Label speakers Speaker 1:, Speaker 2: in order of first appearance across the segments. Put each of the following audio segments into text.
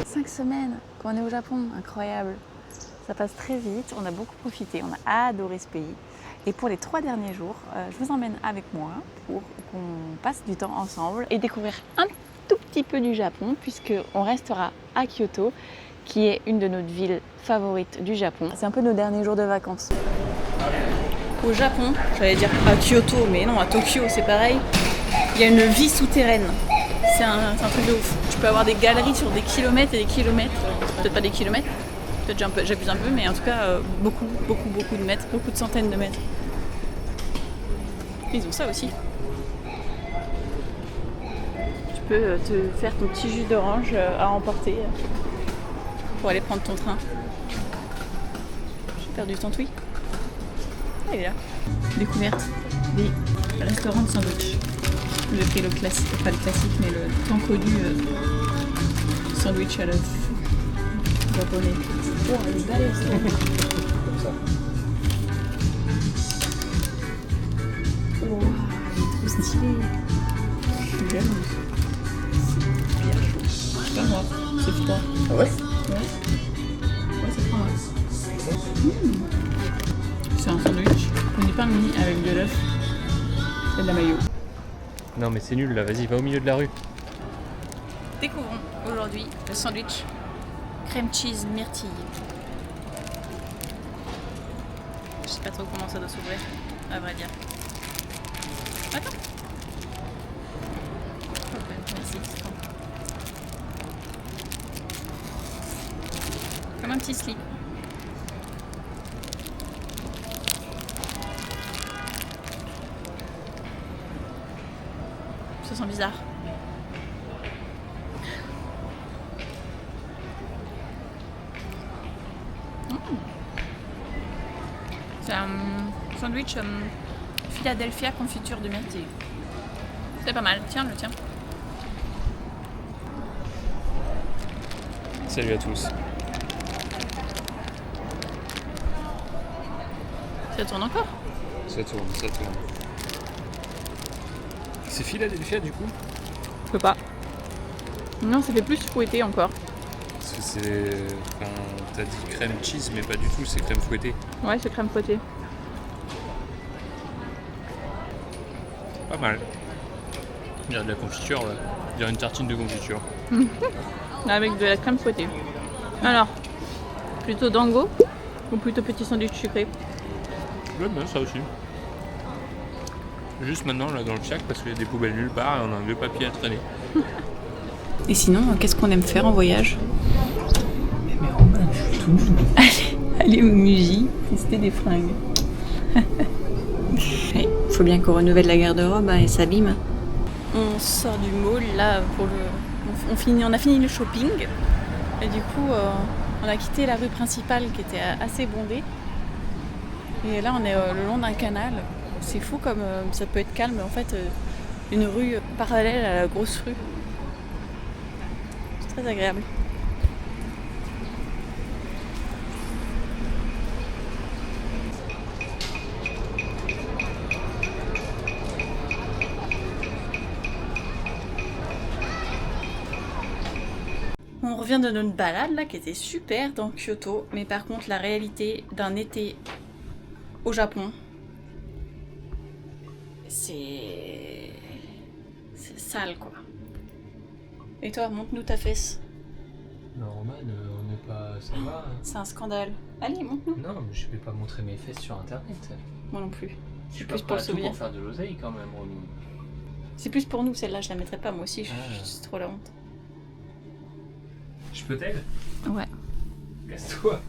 Speaker 1: 5 semaines qu'on est au Japon, incroyable. Ça passe très vite, on a beaucoup profité, on a adoré ce pays. Et pour les 3 derniers jours, je vous emmène avec moi pour qu'on passe du temps ensemble et découvrir un tout petit peu du Japon, puisqu'on restera à Kyoto, qui est une de nos villes favorites du Japon. C'est un peu nos derniers jours de vacances. Au Japon, j'allais dire à Kyoto, mais non, à Tokyo c'est pareil, il y a une vie souterraine. C'est un truc de ouf. Tu peux avoir des galeries sur des kilomètres et des kilomètres, peut-être pas des kilomètres, peut-être j'abuse un peu, mais en tout cas beaucoup de mètres, beaucoup de centaines de mètres. Ils ont ça aussi. Tu peux te faire ton petit jus d'orange à emporter pour aller prendre ton train. J'ai perdu ton tweet. Ah, il est là. Découverte des restaurants de sandwich. J'ai pris le classique, pas le classique, mais le tant connu sandwich à la japonais. Oh, elle est balèze.
Speaker 2: Comme ça.
Speaker 1: Oh, elle est trop stylée. Je suis jalouse. C'est bien chaud. C'est pas moi, c'est froid.
Speaker 2: Ah ouais?
Speaker 1: Ouais, c'est froid. C'est un sandwich. On n'est pas mini avec de l'œuf et de la mayo.
Speaker 2: Non mais c'est nul là, vas-y, va au milieu de la rue.
Speaker 1: Découvrons aujourd'hui le sandwich crème cheese myrtille. Je sais pas trop comment ça doit s'ouvrir, à vrai dire. Attends. Merci. Comme un petit slip. Ça sent bizarre. C'est un sandwich Philadelphia confiture de myrtille. C'est pas mal, tiens, le tien.
Speaker 2: Salut à tous.
Speaker 1: Ça tourne encore?
Speaker 2: Ça tourne. C'est Philadelphia du coup?
Speaker 1: Je peux pas. Non, ça fait plus fouetté encore.
Speaker 2: Parce que c'est... Enfin, t'as dit crème cheese mais pas du tout, c'est crème fouettée.
Speaker 1: Ouais, c'est crème fouettée.
Speaker 2: Pas mal. Il y a de la confiture là. Il y a une tartine de confiture.
Speaker 1: Avec de la crème fouettée. Alors, plutôt dango ou plutôt petit sandwich sucré?
Speaker 2: Ouais, ben ça aussi. Juste maintenant là dans le fiac parce qu'il y a des poubelles nulle part et on a un vieux papier à traîner.
Speaker 1: Et sinon, qu'est-ce qu'on aime faire en voyage?
Speaker 2: Mais Romain, tout le monde.
Speaker 1: Aller au musée, tester des fringues. Il faut bien qu'on renouvelle la garde-robe et s'abîme. On sort du mall là pour le. On a fini le shopping et du coup on a quitté la rue principale qui était assez bondée. Et là on est le long d'un canal. C'est fou comme ça peut être calme, mais en fait une rue parallèle à la grosse rue. C'est très agréable. On revient de notre balade là qui était super dans Kyoto, mais par contre la réalité d'un été au Japon, c'est sale quoi. Et toi, montre-nous ta fesse.
Speaker 2: Non Roman, on n'est pas... ça va hein.
Speaker 1: C'est un scandale. Allez, montre-nous.
Speaker 2: Non mais je vais pas montrer mes fesses sur internet.
Speaker 1: Moi non plus.
Speaker 2: Je suis
Speaker 1: plus
Speaker 2: pas
Speaker 1: pour le
Speaker 2: prêt à tout
Speaker 1: souvenir.
Speaker 2: pour faire de l'oseille quand même Romy.
Speaker 1: C'est plus pour nous celle-là, je la mettrai pas moi aussi, c'est trop la honte.
Speaker 2: Je peux t'aider?
Speaker 1: Ouais.
Speaker 2: Casse-toi.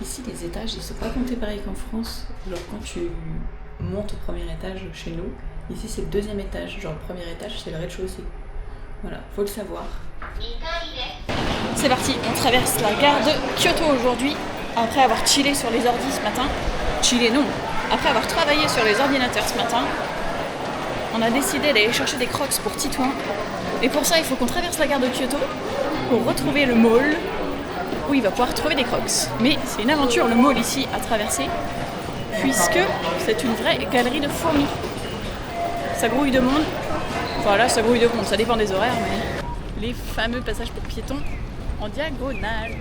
Speaker 1: Ici, les étages, ils ne sont pas comptés pareil qu'en France. Genre, quand tu montes au premier étage chez nous, ici, c'est le deuxième étage. Genre, le premier étage, c'est le rez-de-chaussée. Voilà, faut le savoir. C'est parti, on traverse la gare de Kyoto aujourd'hui, après avoir chillé sur les ordis ce matin. Chillé, non. Après avoir travaillé sur les ordinateurs ce matin, on a décidé d'aller chercher des crocs pour Titouan. Et pour ça, il faut qu'on traverse la gare de Kyoto pour retrouver le mall où il va pouvoir trouver des crocs. Mais c'est une aventure, le mall ici, à traverser, puisque c'est une vraie galerie de fourmis. Ça grouille de monde. Enfin là, ça grouille de monde, ça dépend des horaires, mais... Les fameux passages pour piétons en diagonale.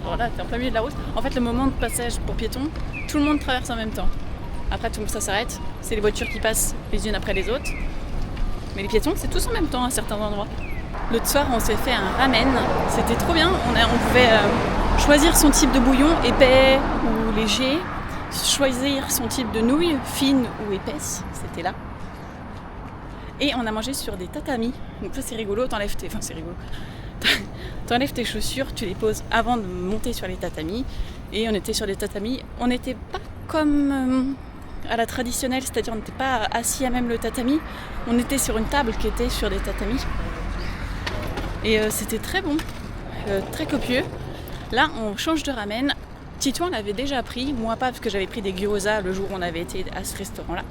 Speaker 1: Alors là, t'es en plein milieu de la route. En fait, le moment de passage pour piétons, tout le monde traverse en même temps. Après, tout ça s'arrête. C'est les voitures qui passent les unes après les autres. Mais les piétons, c'est tous en même temps à certains endroits. L'autre soir, on s'est fait un ramen. C'était trop bien. On pouvait choisir son type de bouillon, épais ou léger. Choisir son type de nouilles, fines ou épaisses. C'était là. Et on a mangé sur des tatamis. Donc ça, c'est rigolo. T'enlèves tes chaussures, tu les poses avant de monter sur les tatamis. Et on était sur les tatamis. On n'était pas comme à la traditionnelle, c'est-à-dire on n'était pas assis à même le tatami. On était sur une table qui était sur des tatamis. Et c'était très bon, très copieux. Là, on change de ramen. Titouan l'avait déjà pris, moi pas, parce que j'avais pris des gyoza le jour où on avait été à ce restaurant-là.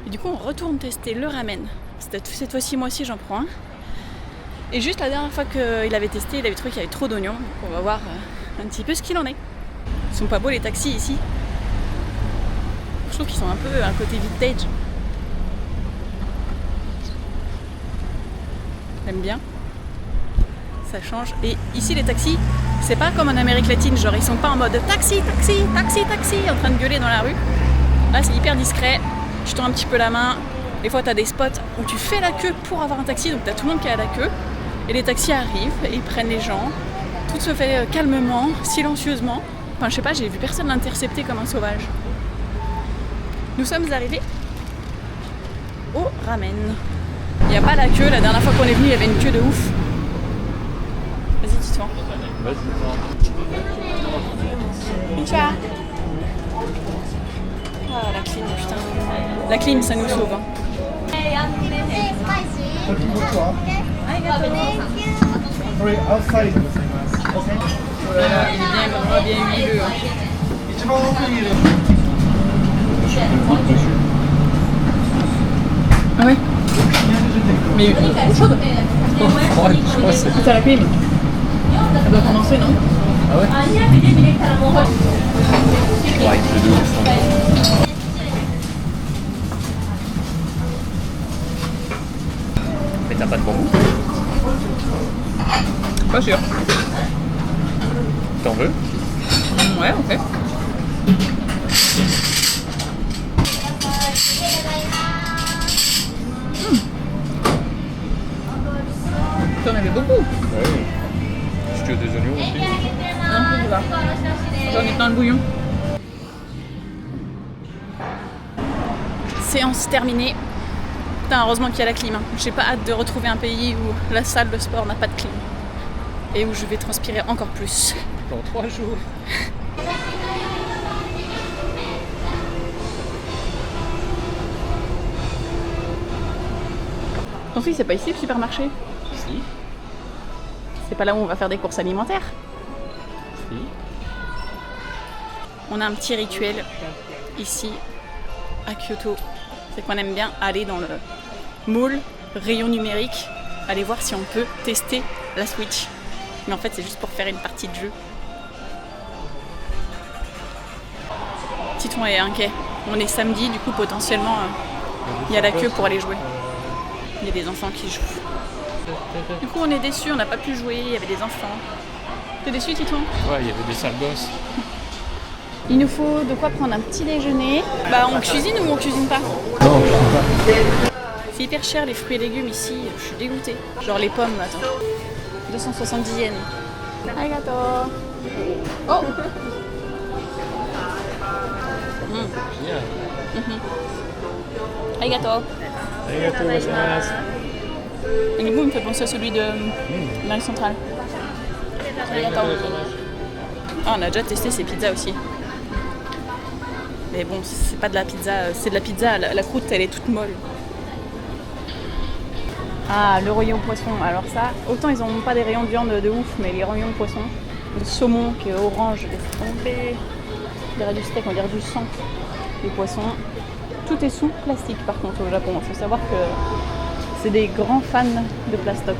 Speaker 1: Et du coup, on retourne tester le ramen. Cette fois-ci, moi aussi, j'en prends un. Et juste la dernière fois qu'il avait testé, il avait trouvé qu'il y avait trop d'oignons. Donc on va voir un petit peu ce qu'il en est. Ils sont pas beaux les taxis ici. Je trouve qu'ils sont un peu un côté vintage. J'aime bien. Ça change. Et ici les taxis, c'est pas comme en Amérique latine, genre ils sont pas en mode taxi, taxi, taxi, taxi, en train de gueuler dans la rue. Là c'est hyper discret, je tends un petit peu la main. Des fois t'as des spots où tu fais la queue pour avoir un taxi, donc t'as tout le monde qui est à la queue. Et les taxis arrivent et ils prennent les gens. Tout se fait calmement, silencieusement. Enfin je sais pas, j'ai vu personne l'intercepter comme un sauvage. Nous sommes arrivés au ramen. Il n'y a pas la queue, la dernière fois qu'on est venu il y avait une queue de ouf. Vas-y, dis-toi.
Speaker 2: Vas-y.
Speaker 1: Ciao. Ah, la clim, putain. La clim, ça nous sauve. Hein.
Speaker 3: Sorry, outside.
Speaker 1: Voilà, il est bien huileux. Hein. Ah ouais. Mais chaude.
Speaker 2: Je crois que c'est...
Speaker 1: C'est la clim. Ça doit commencer, non?
Speaker 2: Ah ouais? Ouais, c'est de ouf. Mais t'as pas de bon goût?
Speaker 1: Pas sûr.
Speaker 2: T'en veux?
Speaker 1: Ouais, ok. T'en avais beaucoup.
Speaker 2: Ouais. Je tue des oignons aussi.
Speaker 1: Un peu là. J'en ai plein le bouillon. Séance terminée. Putain, heureusement qu'il y a la clim. Hein. J'ai pas hâte de retrouver un pays où la salle de sport n'a pas de clim. Et où je vais transpirer encore plus.
Speaker 2: Dans 3 jours.
Speaker 1: Ton fils, c'est pas ici le supermarché?
Speaker 2: Si.
Speaker 1: C'est pas là où on va faire des courses alimentaires?
Speaker 2: Si.
Speaker 1: On a un petit rituel ici à Kyoto. C'est qu'on aime bien aller dans le mall, rayon numérique, aller voir si on peut tester la Switch. Mais en fait, c'est juste pour faire une partie de jeu. Titouan est inquiet. On est samedi, du coup, potentiellement, il y a la queue pour aller jouer. Il y a des enfants qui jouent. Du coup, on est déçus, on n'a pas pu jouer, il y avait des enfants. T'es déçu, Titouan?
Speaker 2: Ouais, il y avait des sales gosses.
Speaker 1: Il nous faut de quoi prendre un petit déjeuner. Bah, on cuisine ou on cuisine pas?
Speaker 2: Non, je sais pas.
Speaker 1: C'est hyper cher les fruits et légumes ici, je suis dégoûtée. Genre les pommes, attends. 270 yens. Arigato. Oh
Speaker 2: Génial.
Speaker 1: Arigato.
Speaker 2: Arigato gozaimasu.
Speaker 1: Le goût me fait penser à celui de Marie Centrale. Arigato. Ah, on a déjà testé ces pizzas aussi. Mais bon, c'est pas de la pizza, c'est de la pizza, la croûte elle est toute molle. Ah, le rayon poisson. Alors ça, autant ils n'ont pas des rayons de viande de ouf, mais les rayons de poisson, le saumon qui est orange, laisse tomber. On dirait du steak, on dirait du sang. Les poissons, tout est sous plastique par contre au Japon. Il faut savoir que c'est des grands fans de plastoc.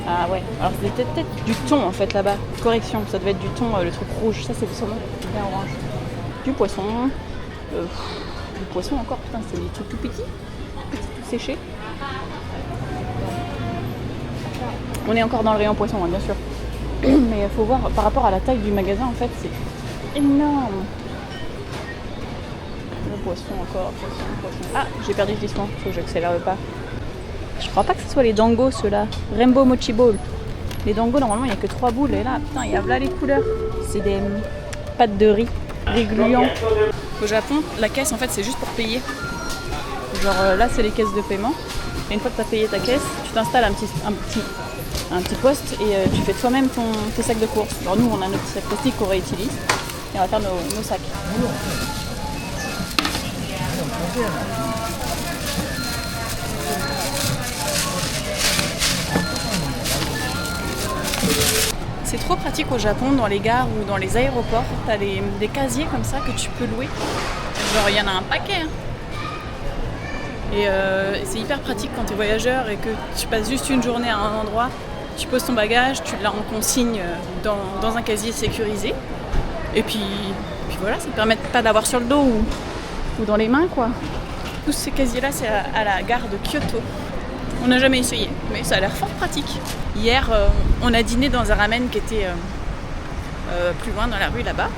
Speaker 1: Ah ouais, alors c'était peut-être du thon en fait là-bas. Correction, ça devait être du thon, le truc rouge. Ça c'est le saumon, bien orange. Du poisson. Du poisson encore, putain, c'est des trucs tout petits, tout séchés. On est encore dans le rayon poisson, hein, bien sûr. Mais il faut voir, par rapport à la taille du magasin, en fait, c'est énorme. Le poisson encore, poisson. Ah, j'ai perdu le glissement, faut que j'accélère le pas. Je crois pas que ce soit les dango, ceux-là. Rainbow Mochi Ball. Les dango, normalement, il n'y a que 3 boules. Et là, putain, il y a là les couleurs. C'est des pâtes de riz, gluants. Au Japon, la caisse, en fait, c'est juste pour payer. Genre là, c'est les caisses de paiement. Et une fois que tu as payé ta caisse, tu t'installes un petit poste et tu fais toi-même tes sacs de courses. Genre nous, on a nos petits sacs plastiques qu'on réutilise et on va faire nos sacs. C'est trop pratique au Japon, dans les gares ou dans les aéroports. Tu as des casiers comme ça que tu peux louer. Genre, il y en a un paquet. Hein. Et c'est hyper pratique quand tu es voyageur et que tu passes juste une journée à un endroit. Tu poses ton bagage, tu l'as en consigne dans un casier sécurisé. Et puis voilà, ça ne permet pas d'avoir sur le dos ou dans les mains, quoi. Tous ces casiers-là, c'est à la gare de Kyoto. On n'a jamais essayé, mais ça a l'air fort pratique. Hier, on a dîné dans un ramen qui était plus loin dans la rue là-bas.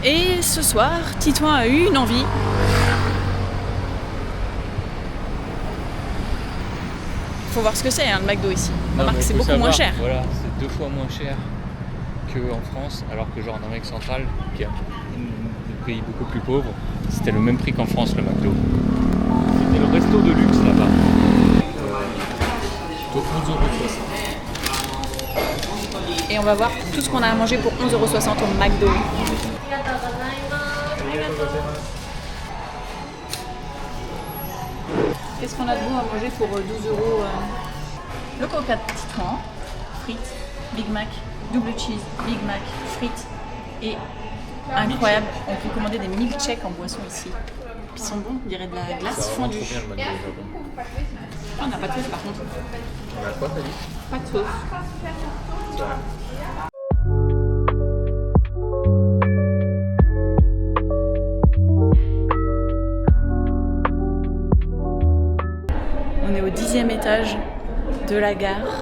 Speaker 1: Et ce soir, Titouan a eu une envie. Faut voir ce que c'est, hein, le McDo ici. Remarque, c'est beaucoup moins cher.
Speaker 2: Voilà, c'est 2 fois moins cher qu'en France, alors que genre en Amérique centrale, qui est un pays beaucoup plus pauvre, c'était le même prix qu'en France, le McDo. C'était le resto de luxe là-bas. Pour 11,60 €.
Speaker 1: Et on va voir tout ce qu'on a à manger pour 11,60 € au McDo. Qu'est-ce qu'on a de bon à manger pour 12 €? Le Coca de Titouan, frites, Big Mac, double cheese, Big Mac, frites et incroyable, on peut commander des milkshakes en boisson ici. Ils sont bons, on dirait de la glace fondue.
Speaker 2: Trop bien le McDo au Japon.
Speaker 1: On n'a pas de sauce par contre.
Speaker 2: On a quoi, t'as dit?
Speaker 1: Pas de sauce. On est au 10e étage de la gare.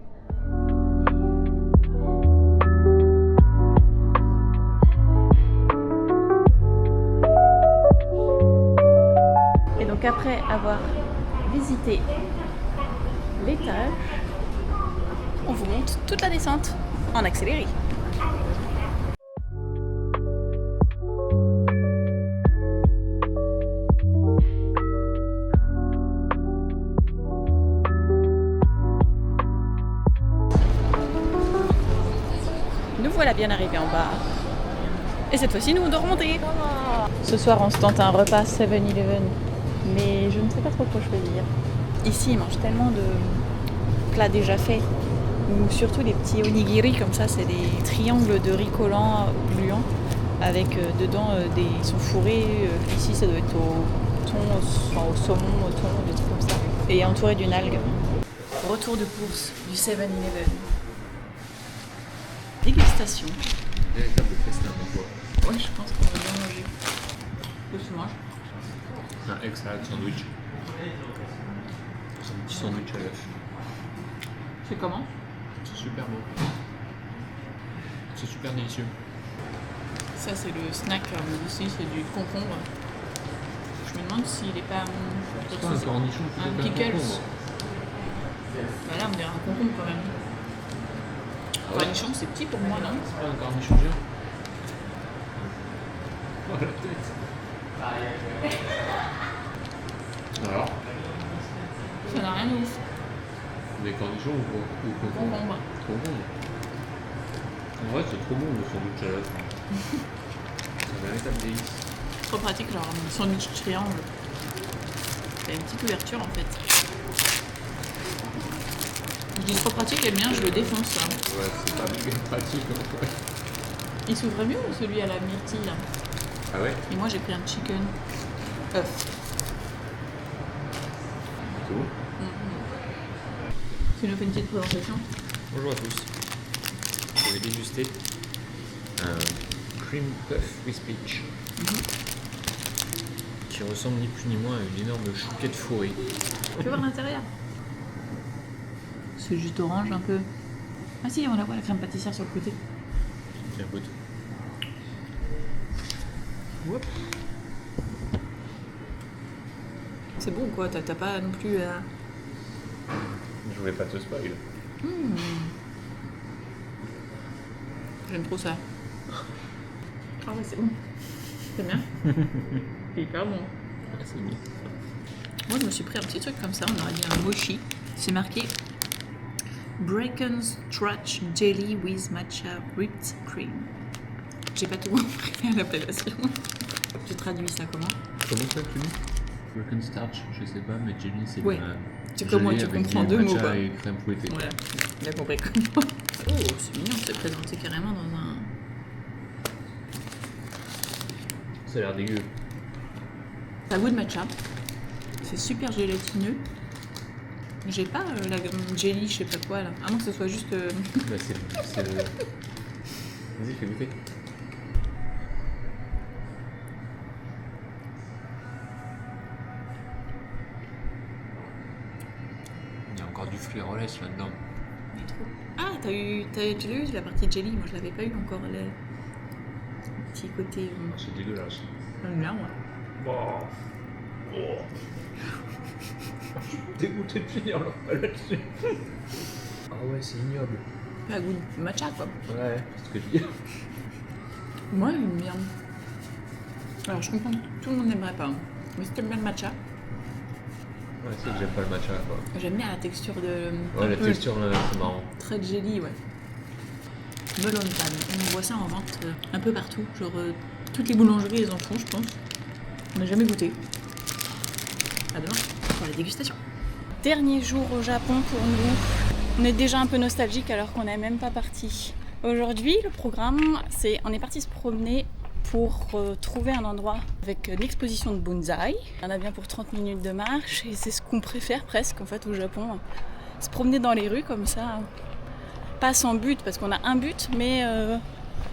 Speaker 1: Et donc après avoir visité l'étage, on vous montre toute la descente en accéléré. Nous voilà bien arrivés en bas. Et cette fois-ci, nous, on doit remonter. Ce soir, on se tente un repas 7-Eleven. Mais je ne sais pas trop quoi choisir. Ici, ils mangent tellement de plats déjà faits. Ou surtout des petits onigiri comme ça. C'est des triangles de riz collant gluants. Avec dedans, ils sont fourrés. Ici, ça doit être au thon, au saumon, au thon, des trucs comme ça. Et entouré d'une algue. Retour de course du 7-Eleven. Dégustation.
Speaker 2: Véritable festin pour toi.
Speaker 1: Ouais, je pense qu'on va bien manger. Qu'est-ce que tu manges?
Speaker 2: Un egg salad sandwich. C'est un petit sandwich à l'œuf.
Speaker 1: C'est comment?
Speaker 2: C'est super bon. C'est super délicieux.
Speaker 1: Ça, c'est le snack. Ici, c'est du concombre. Je me demande s'il n'est pas
Speaker 2: Un cornichon
Speaker 1: un
Speaker 2: plutôt qu'un
Speaker 1: pickles.
Speaker 2: concombre.
Speaker 1: Bah là, on dirait un concombre quand même. Cornichon, c'est petit pour moi, non?
Speaker 2: C'est pas un cornichon géant. Oh la tête. Alors,
Speaker 1: Ça n'a rien de ouf.
Speaker 2: des cornichons ou concombre?
Speaker 1: Concombre.
Speaker 2: Concombre. En vrai, c'est trop bon le sandwich à la fin. C'est un véritable délice.
Speaker 1: Trop pratique, genre un sandwich triangle. Il y a une petite ouverture en fait. Je dis trop pratique et le mien, je le défonce. Là.
Speaker 2: Ouais, c'est pas méga pratique en fait.
Speaker 1: Il s'ouvre mieux celui à la myrtille là.
Speaker 2: Ah ouais?
Speaker 1: Et moi j'ai pris un chicken œuf.
Speaker 2: C'est bon.
Speaker 1: Tu nous fais une petite présentation?
Speaker 2: Bonjour à tous. Je vais déguster un cream puff with peach qui ressemble ni plus ni moins à une énorme chouquette fourrée.
Speaker 1: Tu veux voir l'intérieur? C'est juste orange un peu. Ah si, on la voit la crème pâtissière sur le côté.
Speaker 2: Tiens, goûte.
Speaker 1: Whoop. C'est bon quoi, t'as pas non plus à...
Speaker 2: Je voulais pas te spoil.
Speaker 1: J'aime trop ça. Ah ouais, c'est bon. C'est bien. C'est hyper bon.
Speaker 2: Ah, c'est bien.
Speaker 1: Moi, je me suis pris un petit truc comme ça, on aurait dit un mochi. C'est marqué Breckenstratch Jelly with Matcha Whipped Cream. J'ai pas tout compris à l'appellation. Tu traduis ça comment?
Speaker 2: Comment ça tu dis? Broken starch, je sais pas, mais jelly c'est
Speaker 1: Ouais.
Speaker 2: la...
Speaker 1: C'est comme moi, tu comprends deux mots quoi.
Speaker 2: Et crème fouettée.
Speaker 1: Voilà, il a compris comme moi. Oh, c'est mignon, c'est présenté carrément dans un...
Speaker 2: Ça a l'air dégueu.
Speaker 1: Ça goûte matcha. C'est super gélatineux. J'ai pas la jelly, je sais pas quoi là. À moins que ce soit juste.
Speaker 2: Bah, c'est le... Vas-y, fais goûter. Il y a encore du fleur là-dedans.
Speaker 1: Mais trop. Ah, tu l'as eu la partie jelly? Moi je l'avais pas eu encore. Le petit côté.
Speaker 2: C'est dégueulasse.
Speaker 1: J'aime bien moi.
Speaker 2: Bon. Oh. Je suis dégoûté de finir leur là-dessus. Ah ouais, c'est ignoble.
Speaker 1: Pas goût de matcha quoi.
Speaker 2: Ouais, c'est ce que je dis.
Speaker 1: Moi j'aime bien. Alors je comprends que tout le monde n'aimerait pas. Hein. Mais si t'aimes bien le matcha,
Speaker 2: Ouais, c'est que j'aime pas le matcha quoi.
Speaker 1: j'aime bien la texture de.
Speaker 2: Ouais,
Speaker 1: un
Speaker 2: la
Speaker 1: peu
Speaker 2: texture là, c'est marrant.
Speaker 1: Très jelly, ouais. Melon pan. On voit ça en vente un peu partout. Genre toutes les boulangeries les en font, je pense. On n'a jamais goûté. À demain pour la dégustation. Dernier jour au Japon pour nous. On est déjà un peu nostalgique alors qu'on n'est même pas parti. Aujourd'hui, le programme, c'est on est parti se promener pour trouver un endroit avec l'exposition de bonsaï. On a bien pour 30 minutes de marche et c'est ce qu'on préfère presque en fait au Japon. Se promener dans les rues comme ça, pas sans but parce qu'on a un but, mais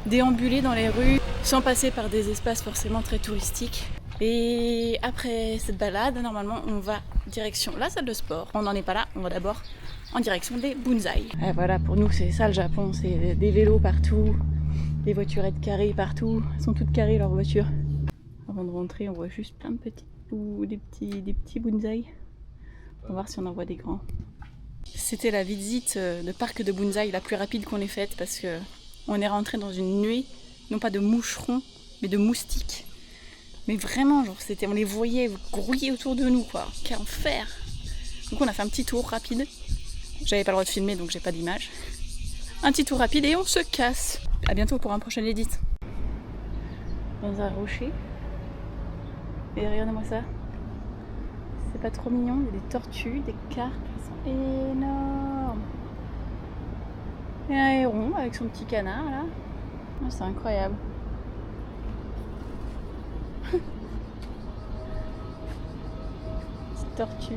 Speaker 1: déambuler dans les rues sans passer par des espaces forcément très touristiques. Et après cette balade, normalement, on va direction la salle de sport. On n'en est pas là, on va d'abord en direction des bonsaï. Et voilà, pour nous, c'est ça le Japon, c'est des vélos partout, des voiturettes carrées partout. Elles sont toutes carrées leurs voitures. Avant de rentrer, on voit juste plein de petits ou des petits bonsaï. On va voir si on en voit des grands. C'était la visite de parc de bonsaï la plus rapide qu'on ait faite parce que on est rentré dans une nuée, non pas de moucherons, mais de moustiques. Mais vraiment, genre, on les voyait grouiller autour de nous, quoi. Quel enfer! Donc on a fait un petit tour rapide. J'avais pas le droit de filmer, donc j'ai pas d'image. Un petit tour rapide et on se casse. À bientôt pour un prochain edit. Dans un rocher. Et regardez-moi ça. C'est pas trop mignon, il y a des tortues, des carpes qui sont énormes. Et un héron avec son petit canard là. Oh, c'est incroyable. Petite tortue.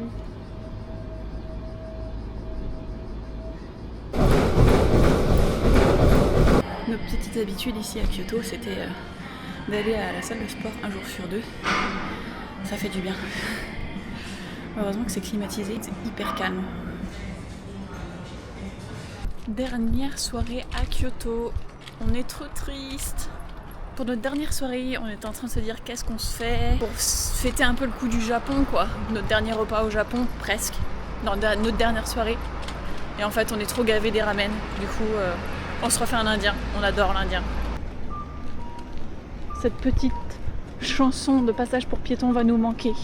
Speaker 1: Notre petite habitude ici à Kyoto, c'était d'aller à la salle de sport un jour sur deux. Ça fait du bien. Heureusement que c'est climatisé, c'est hyper calme. Dernière soirée à Kyoto. On est trop triste. Pour notre dernière soirée, on était en train de se dire qu'est-ce qu'on se fait pour fêter un peu le coup du Japon, quoi. Notre dernier repas au Japon, presque. Dans notre dernière soirée. Et en fait, on est trop gavés des ramen. Du coup, on se refait un indien. On adore l'indien. Cette petite chanson de passage pour piétons va nous manquer.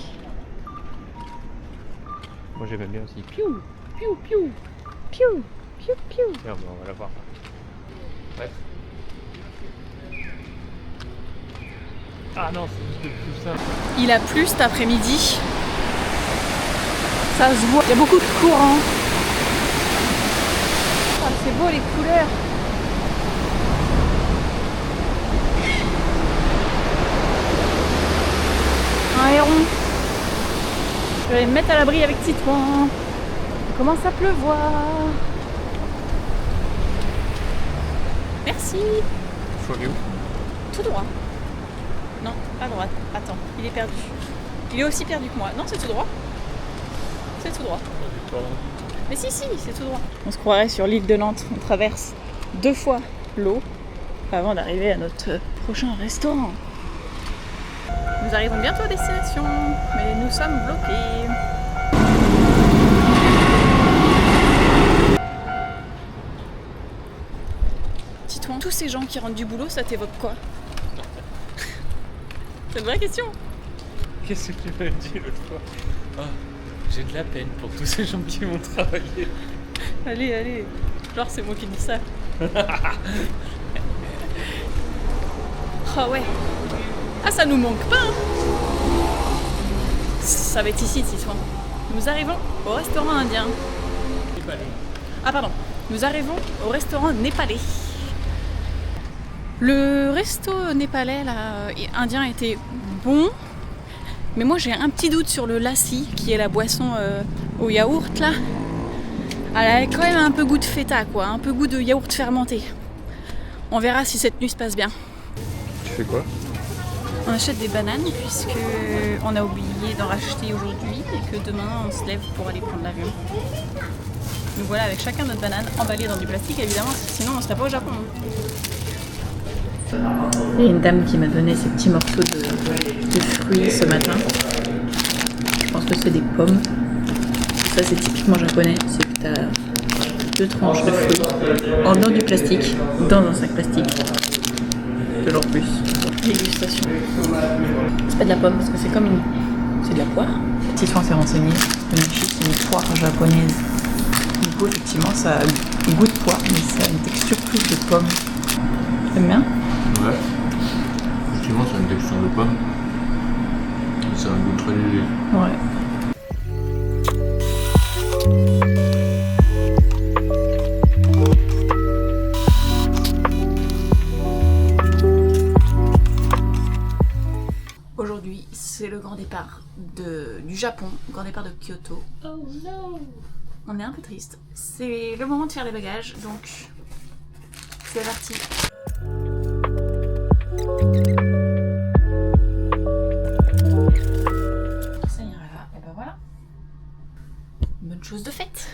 Speaker 2: Moi j'aimais bien aussi.
Speaker 1: Piou, piou, piou, piou, piou, piou.
Speaker 2: Tiens, on va la voir. Bref. Ah non, c'est plus simple.
Speaker 1: Il a plu cet après-midi. Ça se voit. Il y a beaucoup de courant. Ah, c'est beau les couleurs. Un héron. Je vais me mettre à l'abri avec Titouan. Il commence à pleuvoir. Merci.
Speaker 2: Faut aller où?
Speaker 1: Tout droit. Non, à droite. Attends, il est perdu. Il est aussi perdu que moi. Non, c'est tout droit. C'est tout droit. Mais si, c'est tout droit. On se croirait sur l'île de Nantes. On traverse 2 fois l'eau avant d'arriver à notre prochain restaurant. Nous arrivons bientôt à destination, mais nous sommes bloqués. Titouan, tous ces gens qui rentrent du boulot, ça t'évoque quoi? C'est une vraie question.
Speaker 2: Qu'est-ce que tu m'as dit l'autre fois? Oh, j'ai de la peine pour tous ces gens qui vont travailler.
Speaker 1: Allez. Genre, c'est moi qui dis ça. Oh ouais. Ah, ça nous manque pas, hein. Ça va être ici, Titouan. Nous arrivons au restaurant indien.
Speaker 2: Népalais.
Speaker 1: Ah, pardon. Nous arrivons au restaurant népalais. Le resto népalais, là, indien, était bon. Mais moi, j'ai un petit doute sur le lassi, qui est la boisson au yaourt, là. Elle a quand même un peu goût de feta, quoi. Un peu goût de yaourt fermenté. On verra si cette nuit se passe bien.
Speaker 2: Tu fais quoi?
Speaker 1: On achète des bananes puisque on a oublié d'en racheter aujourd'hui et que demain on se lève pour aller prendre l'avion. Nous voilà avec chacun notre banane emballée dans du plastique évidemment, sinon on serait pas au Japon. Il y a une dame qui m'a donné ces petits morceaux de fruits ce matin. Je pense que c'est des pommes. Ça c'est typiquement japonais, c'est que tu as 2 tranches de fruits dans du plastique, dans un sac plastique. Toujours plus. Dégustation. C'est pas de la pomme parce que c'est comme c'est de la poire. Titouan s'est renseigné. Le mochi c'est une poire japonaise. Du coup effectivement ça a un goût de poire mais ça a une texture plus de pomme. T'aimes bien?
Speaker 2: Ouais. Effectivement, c'est une texture de pomme. C'est un goût très léger.
Speaker 1: Ouais. Aujourd'hui, c'est le grand départ du Japon, le grand départ de Kyoto. Oh non! On est un peu triste. C'est le moment de faire les bagages, donc c'est parti. Ça ira là, et ben voilà. Bonne chose de faite.